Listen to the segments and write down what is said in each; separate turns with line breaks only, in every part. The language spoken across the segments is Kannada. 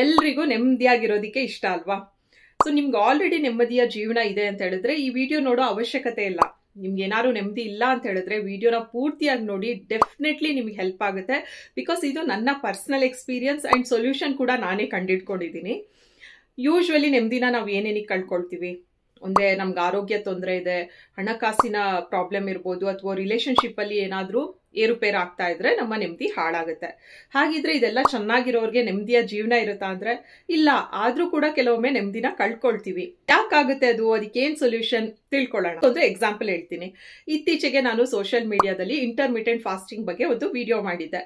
ಎಲ್ರಿಗೂ ನೆಮ್ಮದಿಯಾಗಿರೋದಕ್ಕೆ ಇಷ್ಟ ಅಲ್ವಾ? ಸೊ ನಿಮ್ಗೆ ಆಲ್ರೆಡಿ ನೆಮ್ಮದಿಯ ಜೀವನ ಇದೆ ಅಂತ ಹೇಳಿದ್ರೆ ಈ ವಿಡಿಯೋ ನೋಡೋ ಅವಶ್ಯಕತೆ ಇಲ್ಲ. ನಿಮ್ಗೆ ಏನಾದ್ರು ನೆಮ್ಮದಿ ಇಲ್ಲ ಅಂತ ಹೇಳಿದ್ರೆ ವಿಡಿಯೋನ ಪೂರ್ತಿಯಾಗಿ ನೋಡಿ, ಡೆಫಿನೆಟ್ಲಿ ನಿಮ್ಗೆ ಹೆಲ್ಪ್ ಆಗುತ್ತೆ. ಬಿಕಾಸ್ ಇದು ನನ್ನ ಪರ್ಸನಲ್ ಎಕ್ಸ್ಪೀರಿಯನ್ಸ್ ಅಂಡ್ ಸೊಲ್ಯೂಷನ್ ಕೂಡ ನಾನೇ ಕಂಡಿಡ್ಕೊಂಡಿದ್ದೀನಿ. ಯೂಶ್ವಲಿ ನೆಮ್ಮದಿನ ನಾವು ಏನೇನಿಗೆ ಕಳ್ಕೊಳ್ತೀವಿ? ಒಂದೇ ನಮ್ಗೆ ಆರೋಗ್ಯ ತೊಂದರೆ ಇದೆ, ಹಣಕಾಸಿನ ಪ್ರಾಬ್ಲಮ್ ಇರ್ಬೋದು, ಅಥವಾ ರಿಲೇಶನ್ಶಿಪ್ ಅಲ್ಲಿ ಏನಾದ್ರೂ ಏರುಪೇರು ಆಗ್ತಾ ಇದ್ರೆ ನಮ್ಮ ನೆಮ್ಮದಿ ಹಾಳಾಗುತ್ತೆ. ಹಾಗಿದ್ರೆ ಇದೆಲ್ಲ ಚೆನ್ನಾಗಿರೋರ್ಗೆ ನೆಮ್ಮದಿಯ ಜೀವನ ಇರುತ್ತಾ ಅಂದ್ರೆ ಇಲ್ಲ. ಆದ್ರೂ ಕೂಡ ಕೆಲವೊಮ್ಮೆ ನೆಮ್ಮದಿನ ಕಳ್ಕೊಳ್ತೀವಿ. ಯಾಕಾಗುತ್ತೆ ಅದು? ಅದಕ್ಕೇನ್ ಸೊಲ್ಯೂಷನ್ ತಿಳ್ಕೊಳ್ಳೋಣ. ಒಂದು ಎಕ್ಸಾಂಪಲ್ ಹೇಳ್ತೀನಿ. ಇತ್ತೀಚೆಗೆ ನಾನು ಸೋಷಿಯಲ್ ಮೀಡಿಯಾದಲ್ಲಿ ಇಂಟರ್ಮಿಟೆಂಟ್ ಫಾಸ್ಟಿಂಗ್ ಬಗ್ಗೆ ಒಂದು ವಿಡಿಯೋ ಮಾಡಿದ್ದೆ.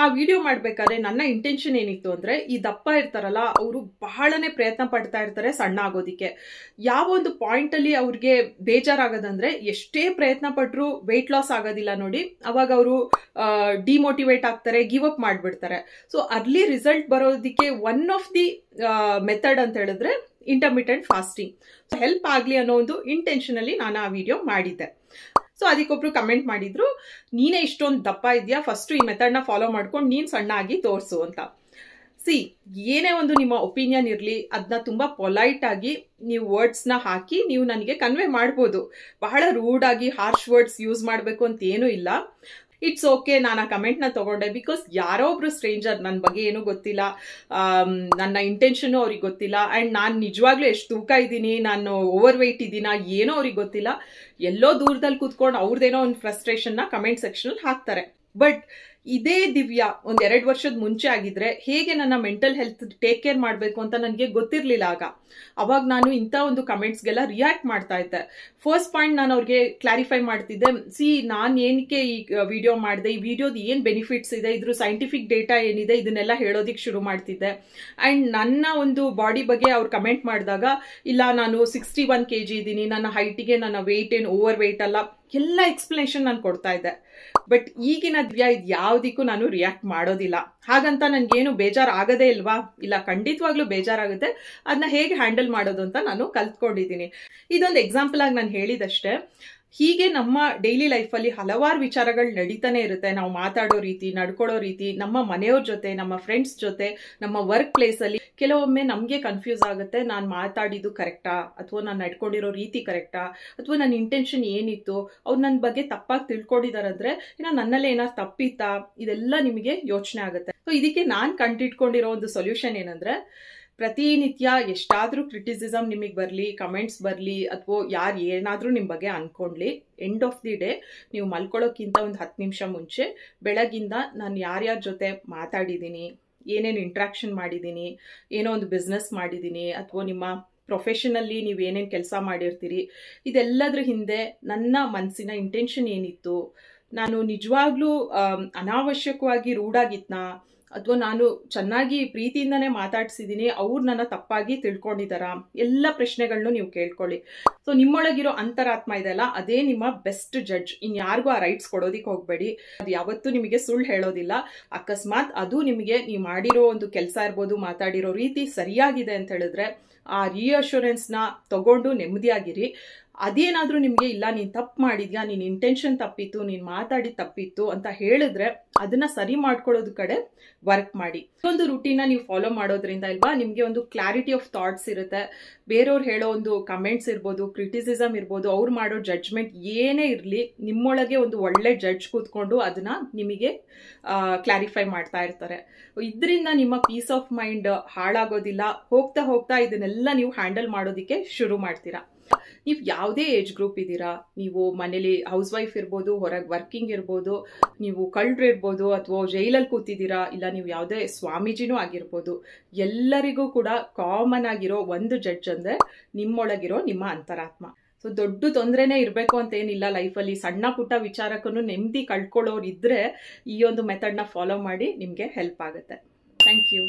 ಆ ವಿಡಿಯೋ ಮಾಡ್ಬೇಕಾದ್ರೆ ನನ್ನ ಇಂಟೆನ್ಷನ್ ಏನಿತ್ತು ಅಂದ್ರೆ, ಈ ದಪ್ಪ ಇರ್ತಾರಲ್ಲ ಅವರು ಬಹಳನೇ ಪ್ರಯತ್ನ ಪಡ್ತಾ ಇರ್ತಾರೆ ಸಣ್ಣ ಆಗೋದಿಕ್ಕೆ. ಯಾವ ಒಂದು ಪಾಯಿಂಟ್ ಅಲ್ಲಿ ಅವ್ರಿಗೆ ಬೇಜಾರಾಗೋದಂದ್ರೆ, ಎಷ್ಟೇ ಪ್ರಯತ್ನ ಪಟ್ರು ವೆಯ್ಟ್ ಲಾಸ್ ಆಗೋದಿಲ್ಲ ನೋಡಿ, ಅವಾಗ ಅವರು ಡಿಮೋಟಿವೇಟ್ ಆಗ್ತಾರೆ, ಗಿವ್ ಅಪ್ ಮಾಡ್ಬಿಡ್ತಾರೆ. ಸೊ ಅರ್ಲಿ ರಿಸಲ್ಟ್ ಬರೋದಕ್ಕೆ ಒನ್ ಆಫ್ ದಿ ಮೆಥಡ್ ಅಂತ ಹೇಳಿದ್ರೆ ಇಂಟರ್ಮಿಟೆಂಟ್ ಫಾಸ್ಟಿಂಗ್. ಹೆಲ್ಪ್ ಆಗ್ಲಿ ಅನ್ನೋ ಒಂದು ಇಂಟೆನ್ಷನ್ ಅಲ್ಲಿ ನಾನು ಆ ವಿಡಿಯೋ ಮಾಡಿದ್ದೆ. ಸೊ ಅದಕ್ಕೊಬ್ರು ಕಮೆಂಟ್ ಮಾಡಿದ್ರು, ನೀನೇ ಇಷ್ಟೊಂದು ದಪ್ಪ ಇದೆಯಾ, ಫಸ್ಟ್ ಈ ಮೆಥಡ್ನ ಫಾಲೋ ಮಾಡ್ಕೊಂಡು ನೀನ್ ಸಣ್ಣ ಆಗಿ ತೋರಿಸು ಅಂತ. ಏನೇ ಒಂದು ನಿಮ್ಮ ಒಪಿನಿಯನ್ ಇರಲಿ, ಅದನ್ನ ತುಂಬಾ ಪೊಲೈಟ್ ಆಗಿ ನೀವು ವರ್ಡ್ಸ್ನ ಹಾಕಿ ನೀವು ನನಗೆ ಕನ್ವೆ ಮಾಡ್ಬೋದು. ಬಹಳ ರೂಡ್ ಆಗಿ ಹಾರ್ಶ್ ವರ್ಡ್ಸ್ ಯೂಸ್ ಮಾಡಬೇಕು ಅಂತ ಏನೂ ಇಲ್ಲ. It's okay. ನಾನು ಆ ಕಮೆಂಟ್ನ ತಗೊಂಡೆ. ಬಿಕಾಸ್ ಯಾರೋ ಒಬ್ರು ಸ್ಟ್ರೇಂಜರ್, ನನ್ನ ಬಗ್ಗೆ ಏನೂ ಗೊತ್ತಿಲ್ಲ, ನನ್ನ ಇಂಟೆನ್ಷನ್ ಅವ್ರಿಗೆ ಗೊತ್ತಿಲ್ಲ, ಅಂಡ್ ನಾನು ನಿಜವಾಗ್ಲೂ ಎಷ್ಟು ತೂಕ ಇದ್ದೀನಿ, ನಾನು ಓವರ್ ವೆಯ್ಟ್ ಇದ್ದೀನಾ ಏನೋ ಅವ್ರಿಗೆ ಗೊತ್ತಿಲ್ಲ. ಎಲ್ಲೋ ದೂರದಲ್ಲಿ ಕೂತ್ಕೊಂಡು ಅವ್ರದ್ದೇನೋ ಒಂದು ಫ್ರಸ್ಟ್ರೇಷನ್ನ ಕಮೆಂಟ್ ಸೆಕ್ಷನ್ ಹಾಕ್ತಾರೆ. ಬಟ್ ಇದೇ ದಿವ್ಯಾ ಒಂದ್ 2 ವರ್ಷದ ಮುಂಚೆ ಆಗಿದ್ರೆ ಹೇಗೆ ನನ್ನ ಮೆಂಟಲ್ ಹೆಲ್ತ್ ಟೇಕ್ ಕೇರ್ ಮಾಡಬೇಕು ಅಂತ ನನಗೆ ಗೊತ್ತಿರ್ಲಿಲ್ಲ. ಅವಾಗ ನಾನು ಇಂಥ ಒಂದು ಕಮೆಂಟ್ಸ್ಗೆಲ್ಲ ರಿಯಾಕ್ಟ್ ಮಾಡ್ತಾ ಇದ್ದೆ. ಫಸ್ಟ್ ಪಾಯಿಂಟ್ ನಾನು ಅವ್ರಿಗೆ ಕ್ಲಾರಿಫೈ ಮಾಡ್ತಿದ್ದೆ, ನಾನು ಏನಕ್ಕೆ ಈ ವಿಡಿಯೋ ಮಾಡಿದೆ, ಈ ವಿಡಿಯೋದ ಏನ್ ಬೆನಿಫಿಟ್ಸ್ ಇದೆ, ಇದ್ರ ಸೈಂಟಿಫಿಕ್ ಡೇಟಾ ಏನಿದೆ, ಇದನ್ನೆಲ್ಲ ಹೇಳೋದಿಕ್ ಶುರು ಮಾಡ್ತಿದ್ದೆ. ಅಂಡ್ ನನ್ನ ಒಂದು ಬಾಡಿ ಬಗ್ಗೆ ಅವ್ರು ಕಮೆಂಟ್ ಮಾಡಿದಾಗ, ಇಲ್ಲ ನಾನು 61 kg ಇದ್ದೀನಿ, ನನ್ನ ಹೈಟಿಗೆ ನನ್ನ ವೆಯ್ಟ್ ಏನು ಓವರ್ ವೆಯ್ಟ್ ಅಲ್ಲ, ಎಲ್ಲ ಎಕ್ಸ್ಪ್ಲನೇಷನ್ ನಾನು ಕೊಡ್ತಾ ಇದ್ದೆ. ಬಟ್ ಈಗಿನ ದಿವ್ಯಾ ಇದು ಯಾವುದಕ್ಕೂ ನಾನು ರಿಯಾಕ್ಟ್ ಮಾಡೋದಿಲ್ಲ. ಹಾಗಂತ ನನ್ಗೇನು ಬೇಜಾರು ಆಗದೇ ಇಲ್ವಾ? ಇಲ್ಲ, ಖಂಡಿತವಾಗ್ಲೂ ಬೇಜಾರಾಗುತ್ತೆ. ಅದನ್ನ ಹೇಗೆ ಹ್ಯಾಂಡಲ್ ಮಾಡೋದು ಅಂತ ನಾನು ಕಲ್ತ್ಕೊಂಡಿದ್ದೀನಿ. ಇದೊಂದು ಎಕ್ಸಾಂಪಲ್ ಆಗಿ ನಾನು ಹೇಳಿದಷ್ಟೇ. ಹೀಗೆ ನಮ್ಮ ಡೈಲಿ ಲೈಫಲ್ಲಿ ಹಲವಾರು ವಿಚಾರಗಳು ನಡೀತಾನೆ ಇರುತ್ತೆ. ನಾವು ಮಾತಾಡೋ ರೀತಿ, ನಡ್ಕೊಳ್ಳೋ ರೀತಿ, ನಮ್ಮ ಮನೆಯವ್ರ ಜೊತೆ, ನಮ್ಮ ಫ್ರೆಂಡ್ಸ್ ಜೊತೆ, ನಮ್ಮ ವರ್ಕ್ ಪ್ಲೇಸ್ ಅಲ್ಲಿ ಕೆಲವೊಮ್ಮೆ ನಮಗೆ ಕನ್ಫ್ಯೂಸ್ ಆಗುತ್ತೆ. ನಾನು ಮಾತಾಡಿದ್ದು ಕರೆಕ್ಟಾ, ಅಥವಾ ನಾನು ನಡ್ಕೊಂಡಿರೋ ರೀತಿ ಕರೆಕ್ಟಾ, ಅಥವಾ ನನ್ನ ಇಂಟೆನ್ಷನ್ ಏನಿತ್ತು, ಅವ್ರು ನನ್ನ ಬಗ್ಗೆ ತಪ್ಪಾಗಿ ತಿಳ್ಕೊಂಡಿದಾರಂದ್ರೆ ಇನ್ನು ನನ್ನಲ್ಲೇ ಏನಾದ್ರು ತಪ್ಪಿತ್ತಾ, ಇದೆಲ್ಲ ನಿಮಗೆ ಯೋಚನೆ ಆಗುತ್ತೆ. ಸೊ ಇದಕ್ಕೆ ನಾನು ಕಂಡಿಟ್ಕೊಂಡಿರೋ ಒಂದು ಸೊಲ್ಯೂಷನ್ ಏನಂದ್ರೆ, ಪ್ರತಿನಿತ್ಯ ಎಷ್ಟಾದ್ರೂ ಕ್ರಿಟಿಸಿಸಮ್ ನಿಮಗೆ ಬರಲಿ, ಕಮೆಂಟ್ಸ್ ಬರಲಿ, ಅಥವಾ ಯಾರು ಏನಾದರೂ ನಿಮ್ಮ ಬಗ್ಗೆ ಅನ್ಕೊಂಡ್ಲಿ, ಎಂಡ್ ಆಫ್ ದಿ ಡೇ ನೀವು ಮಲ್ಕೊಳ್ಳೋಕ್ಕಿಂತ ಒಂದು 10 ನಿಮಿಷ ಮುಂಚೆ ಬೆಳಗಿಂದ ನಾನು ಯಾರ್ಯಾರ ಜೊತೆ ಮಾತಾಡಿದ್ದೀನಿ, ಏನೇನು ಇಂಟ್ರಾಕ್ಷನ್ ಮಾಡಿದ್ದೀನಿ, ಏನೋ ಒಂದು ಬಿಸ್ನೆಸ್ ಮಾಡಿದ್ದೀನಿ, ಅಥವಾ ನಿಮ್ಮ ಪ್ರೊಫೆಷನಲ್ಲಿ ನೀವು ಏನೇನು ಕೆಲಸ ಮಾಡಿರ್ತೀರಿ, ಇದೆಲ್ಲದ್ರ ಹಿಂದೆ ನನ್ನ ಮನಸ್ಸಿನ ಇಂಟೆನ್ಷನ್ ಏನಿತ್ತು, ನಾನು ನಿಜವಾಗ್ಲೂ ಅನಾವಶ್ಯಕವಾಗಿ ರೂಢಾಗಿತ್ನಾ, ಅಥವಾ ನಾನು ಚೆನ್ನಾಗಿ ಪ್ರೀತಿಯಿಂದನೇ ಮಾತಾಡ್ಸಿದ್ದೀನಿ, ಅವ್ರು ನನ್ನ ತಪ್ಪಾಗಿ ತಿಳ್ಕೊಂಡಿದಾರ, ಎಲ್ಲ ಪ್ರಶ್ನೆಗಳನ್ನು ನೀವು ಕೇಳ್ಕೊಳ್ಳಿ. ಸೊ ನಿಮ್ಮೊಳಗಿರೋ ಅಂತರಾತ್ಮ ಇದೆಲ್ಲ, ಅದೇ ನಿಮ್ಮ ಬೆಸ್ಟ್ ಜಡ್ಜ್. ಇನ್ಯಾರಿಗೂ ಆ ರೈಟ್ಸ್ ಕೊಡೋದಿಕ್ಕೆ ಹೋಗ್ಬೇಡಿ. ಅದು ಯಾವತ್ತೂ ನಿಮಗೆ ಸುಳ್ಳು ಹೇಳೋದಿಲ್ಲ. ಅಕಸ್ಮಾತ್ ಅದು ನಿಮಗೆ ನೀವು ಮಾಡಿರೋ ಒಂದು ಕೆಲಸ ಇರ್ಬೋದು, ಮಾತಾಡಿರೋ ರೀತಿ ಸರಿಯಾಗಿದೆ ಅಂತ ಹೇಳಿದ್ರೆ ಆ ರಿಅಶ್ಯೂರೆನ್ಸ್ನ ತಗೊಂಡು ನೆಮ್ಮದಿಯಾಗಿರಿ. ಅದೇನಾದ್ರೂ ನಿಮಗೆ ಇಲ್ಲ, ನೀನು ತಪ್ಪು ಮಾಡಿದ್ಯಾ, ನಿನ್ನ ಇಂಟೆನ್ಷನ್ ತಪ್ಪಿತ್ತು, ನೀನು ಮಾತಾಡಿ ತಪ್ಪಿತ್ತು ಅಂತ ಹೇಳಿದ್ರೆ ಅದನ್ನ ಸರಿ ಮಾಡ್ಕೊಳ್ಳೋದು ಕಡೆ ವರ್ಕ್ ಮಾಡಿ. ಒಂದು ರೂಟೀನ ನೀವು ಫಾಲೋ ಮಾಡೋದ್ರಿಂದ ಇಲ್ವಾ, ನಿಮಗೆ ಒಂದು ಕ್ಲಾರಿಟಿ ಆಫ್ ಥಾಟ್ಸ್ ಇರುತ್ತೆ. ಬೇರೆಯವ್ರು ಹೇಳೋ ಒಂದು ಕಮೆಂಟ್ಸ್ ಇರ್ಬೋದು, ಕ್ರಿಟಿಸಿಸಮ್ ಇರ್ಬೋದು, ಅವ್ರು ಮಾಡೋ ಜಡ್ಜ್ಮೆಂಟ್ ಏನೇ ಇರಲಿ, ನಿಮ್ಮೊಳಗೆ ಒಂದು ಒಳ್ಳೆ ಜಡ್ಜ್ ಕೂತ್ಕೊಂಡು ಅದನ್ನ ನಿಮಗೆ ಕ್ಲಾರಿಫೈ ಮಾಡ್ತಾ ಇರ್ತಾರೆ. ಇದರಿಂದ ನಿಮ್ಮ ಪೀಸ್ ಆಫ್ ಮೈಂಡ್ ಹಾಳಾಗೋದಿಲ್ಲ. ಹೋಗ್ತಾ ಹೋಗ್ತಾ ಇದನ್ನೆಲ್ಲ ನೀವು ಹ್ಯಾಂಡಲ್ ಮಾಡೋದಿಕ್ಕೆ ಶುರು ಮಾಡ್ತೀರಾ. ನೀವು ಯಾವುದೇ ಏಜ್ ಗ್ರೂಪ್ ಇದ್ದೀರಾ, ನೀವು ಮನೇಲಿ ಹೌಸ್ ವೈಫ್ ಇರ್ಬೋದು, ಹೊರಗೆ ವರ್ಕಿಂಗ್ ಇರ್ಬೋದು, ನೀವು ಕಳ್ಳರು ಇರ್ಬೋದು, ಅಥವಾ ಜೈಲಲ್ಲಿ ಕೂತಿದ್ದೀರಾ, ಇಲ್ಲ ನೀವು ಯಾವುದೇ ಸ್ವಾಮೀಜಿನೂ ಆಗಿರ್ಬೋದು, ಎಲ್ಲರಿಗೂ ಕೂಡ ಕಾಮನ್ ಆಗಿರೋ ಒಂದು ಜಡ್ಜ್ ಅಂದ್ರೆ ನಿಮ್ಮೊಳಗಿರೋ ನಿಮ್ಮ ಅಂತರಾತ್ಮ. ಸೊ ದೊಡ್ಡ ತೊಂದರೆನೇ ಇರಬೇಕು ಅಂತ ಏನಿಲ್ಲ ಲೈಫಲ್ಲಿ. ಸಣ್ಣ ಪುಟ್ಟ ವಿಚಾರಕ್ಕೂ ನೆಮ್ಮದಿ ಕಳ್ಕೊಳ್ಳೋರು ಇದ್ರೆ ಈ ಒಂದು ಮೆಥಡ್ನ ಫಾಲೋ ಮಾಡಿ, ನಿಮಗೆ ಹೆಲ್ಪ್ ಆಗುತ್ತೆ. Thank you.